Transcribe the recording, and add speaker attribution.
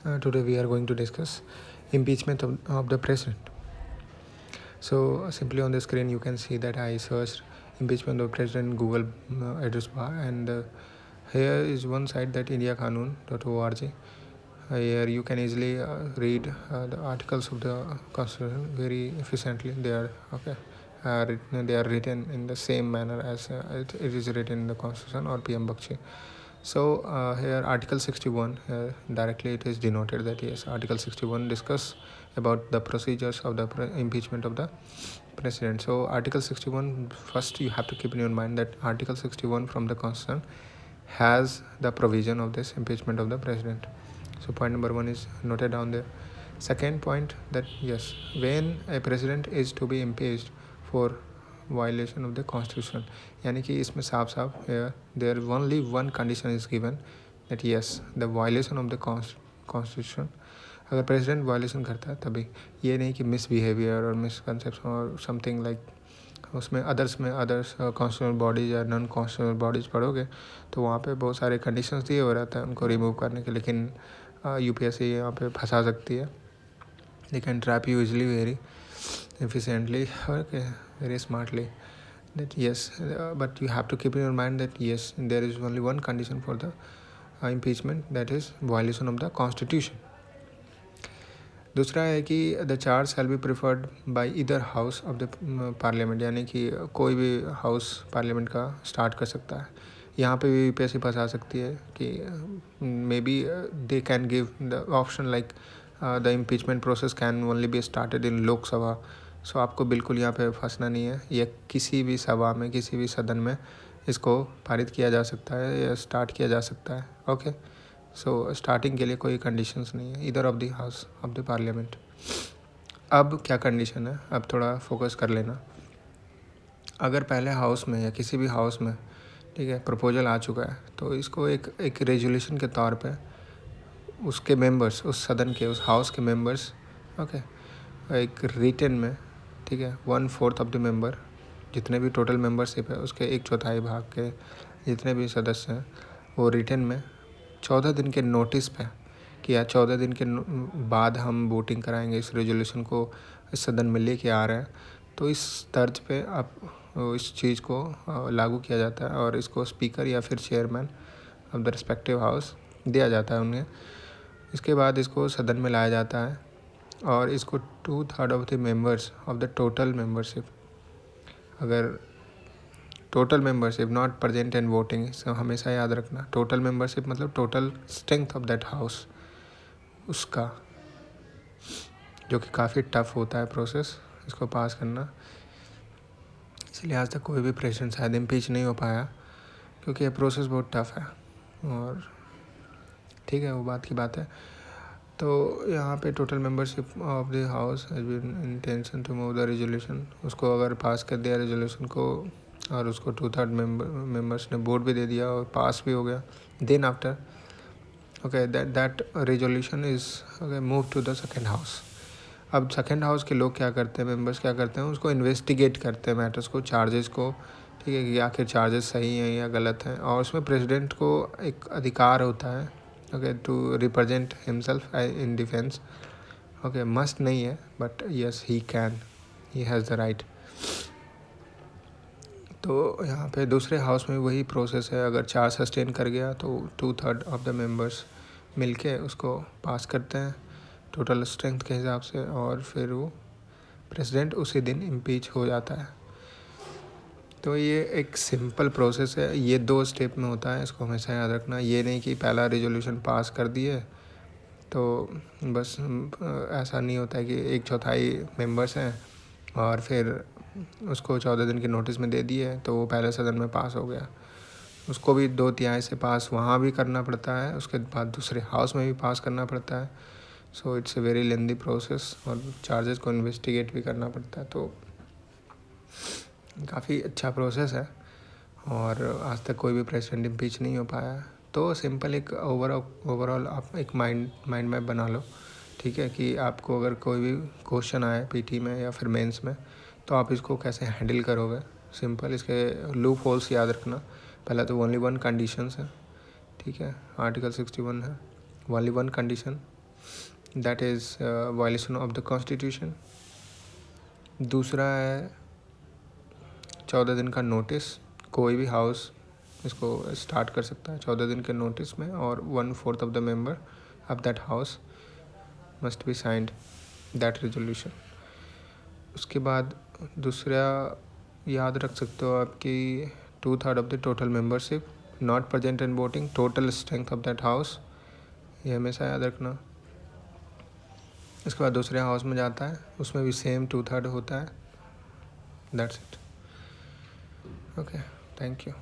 Speaker 1: Today we are going to discuss impeachment of the president. So simply on the screen you can see that I searched impeachment of president in Google address bar, and here is one site, that indiaqanun.org. Here you can easily read the articles of the constitution very efficiently. They are they are written in the same manner as it is written in the constitution or PM Bakshi. So here Article 61, directly it is denoted that yes, Article 61 discuss about the procedures of the impeachment of the president. So Article 61, first you have to keep in your mind that Article 61 from the Constitution has the provision of this impeachment of the president. So point number 1 is noted down there. Second point, that yes, when a president is to be impeached for violation of the constitution, यानी कि इसमें साफ साफ there only one condition is given, that yes, the violation of the constitution. अगर president violation करता है तभी, ये नहीं कि मिसबिहेवियर और मिसकंसेप्शन और समथिंग लाइक उसमें अदर्स कॉन्स्टिट्यूशनल बॉडीज या नॉन कॉन्स्टिट्यूशनल बॉडीज पढ़ोगे तो वहाँ पे बहुत सारे कंडीशंस दिए हो रहता है उनको रिमूव करने के, लेकिन यूपीएससी यहाँ पे फंसा सकती है. They can trap you easily very efficiently, okay, very smartly, that yes, but you have to keep in your mind that yes, there is only one condition for the impeachment, that is violation of the constitution. दूसरा है कि the charge shall be preferred by either house of the parliament, यानी कि कोई भी house parliament का start कर सकता है. यहाँ पे भी यूपीएससी फंसा सकती है कि maybe they can give the option like the impeachment process can only be started in Lok Sabha. So आपको बिल्कुल यहाँ पे फंसना नहीं है. ये किसी भी सभा में, किसी भी सदन में इसको पारित किया जा सकता है या स्टार्ट किया जा सकता है. ओके, सो स्टार्टिंग के लिए कोई कंडीशंस नहीं है इधर of the house of the parliament. अब क्या कंडीशन है, अब थोड़ा फोकस कर लेना. अगर पहले हाउस में या किसी भी हाउस में, ठीक है, प्रपोजल आ चुका है तो इसको एक रेजोल्यूशन के तौर पे उसके मेंबर्स, उस सदन के, उस हाउस के मेंबर्स, ओके, एक रिटन में, ठीक है, 1/4 ऑफ द मेंबर, जितने भी टोटल मेंबरशिप है उसके 1/4 भाग के जितने भी सदस्य हैं वो रिटन में 14 दिन के नोटिस पे कि या 14 दिन के बाद हम वोटिंग कराएंगे, इस रेजोल्यूशन को इस सदन में लेके आ रहे हैं, तो इस तर्ज पे आप इस चीज़ को लागू किया जाता है और इसको स्पीकर या फिर chairman of the respective house दिया जाता है उन्हें. इसके बाद इसको सदन में लाया जाता है और इसको 2/3 of the members of the total membership, अगर total membership not present and voting, इसको हमेशा याद रखना. टोटल मेंबरशिप मतलब total strength of that house, उसका, जो कि काफ़ी टफ होता है प्रोसेस इसको पास करना. इसलिए आज तक कोई भी प्रेसिडेंट शायद इम्पीच नहीं हो पाया क्योंकि ये प्रोसेस बहुत टफ है. और ठीक है, वो बात की बात है. तो यहाँ पे total membership of the house has been intention to move the resolution, उसको अगर पास कर दिया रेजोल्यूशन को और उसको 2/3 मेंबर्स ने वोट भी दे दिया और पास भी हो गया, then after okay that resolution is move to the second house. अब सेकेंड हाउस के लोग क्या करते हैं, मेंबर्स क्या करते हैं, उसको इन्वेस्टिगेट करते हैं मैटर्स को, चार्जेस को, ठीक है, कि आखिर चार्जेस सही हैं या गलत हैं. और उसमें प्रेसिडेंट को एक अधिकार होता है, okay, to represent himself in defence. Okay, must नहीं है but yes he can, he has the right. तो यहाँ पे दूसरे हाउस में वही प्रोसेस है. अगर चार्ज सस्टेन कर गया तो 2/3 ऑफ द मेंबर्स मिलके उसको पास करते हैं टोटल स्ट्रेंथ के हिसाब से, और फिर वो प्रेसिडेंट उसी दिन इम्पीच हो जाता है. तो ये एक सिंपल प्रोसेस है, ये 2 स्टेप में होता है, इसको हमेशा याद रखना. ये नहीं कि पहला रेजोल्यूशन पास कर दिए तो बस ऐसा नहीं होता है कि 1/4 मेंबर्स हैं और फिर उसको 14 दिन के नोटिस में दे दिए तो वो पहले सदन में पास हो गया. उसको भी 2/3 से पास वहाँ भी करना पड़ता है, उसके बाद दूसरे हाउस में भी पास करना पड़ता है. So it's a very lengthy process और चार्जेस को इन्वेस्टिगेट भी करना पड़ता है. तो काफ़ी अच्छा प्रोसेस है और आज तक कोई भी प्रेसिडेंट इम्पीच नहीं हो पाया. तो सिंपल एक ओवरऑल आप एक माइंड मैप बना लो, ठीक है, कि आपको अगर कोई भी क्वेश्चन आए पीटी में या फिर मेंस में तो आप इसको कैसे हैंडल करोगे. सिंपल इसके लूप होल्स याद रखना. पहला तो ओनली वन कंडीशंस है, ठीक है, आर्टिकल 61 है, only one condition that is violation of the constitution. दूसरा है 14 दिन का नोटिस। कोई भी हाउस इसको स्टार्ट कर सकता है 14 दिन के नोटिस में, और 1/4 of the member of that house must be signed that resolution. उसके बाद दूसरा याद रख सकते हो आपकी 2/3 of the total membership not present in voting, total strength of that house, ये हमेशा याद रखना। इसके बाद दूसरे हाउस में जाता है, उसमें भी सेम 2/3 होता है। That's it. Okay, thank you.